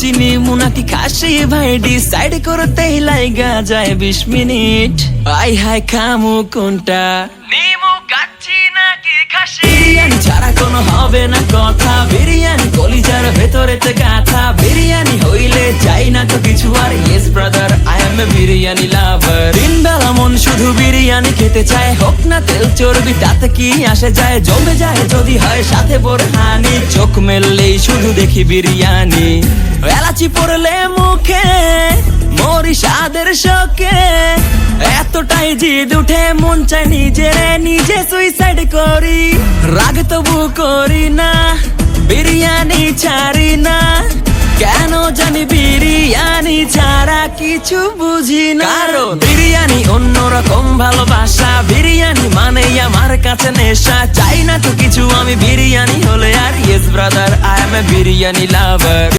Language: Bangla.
চিনি মুনাকি খাসি ভাই ডিসাইড করতেই লাইগা যায় 20 মিনিট। আই হাই খামু কোনটা, নিমু কাচ্চি নাকি খাসি? বিরিয়ানি ছাড়া কোনো হবে না কথা, বিরিয়ানি কলিজার ভেতরেতে গাথা। বিরিয়ানি হইলে চাই না তো কিছু আর, yes brother I am a biryani লাভার। দিন বেলা মন শুধু বিরিয়ানি খেতে চায়, হোক না তেল চর্বি তাতে কি আসে যায়। জমে যায় যদি হয় সাথে বোরহানি, চোখ মেললেই শুধু দেখি বিরিয়ানি। এলাচি পড়লে মুখে মরি স্বাদের শোকে, এতটাই জিদ উঠে মন চায় নিজে সুইসাইড করি। রাগ তবু করি না, বিরিয়ানি ছাড়ি না, কেন জানি বিরিয়ানি ছাড়া কিছু বুঝি না। কারণ বিরিয়ানি অন্যরকম ভালোবাসা, বিরিয়ানি মানেই আমার কাছে নেশা। চাই না তো কিছু আমি বিরিয়ানি হলে আর, yes brother I am a biryani lover.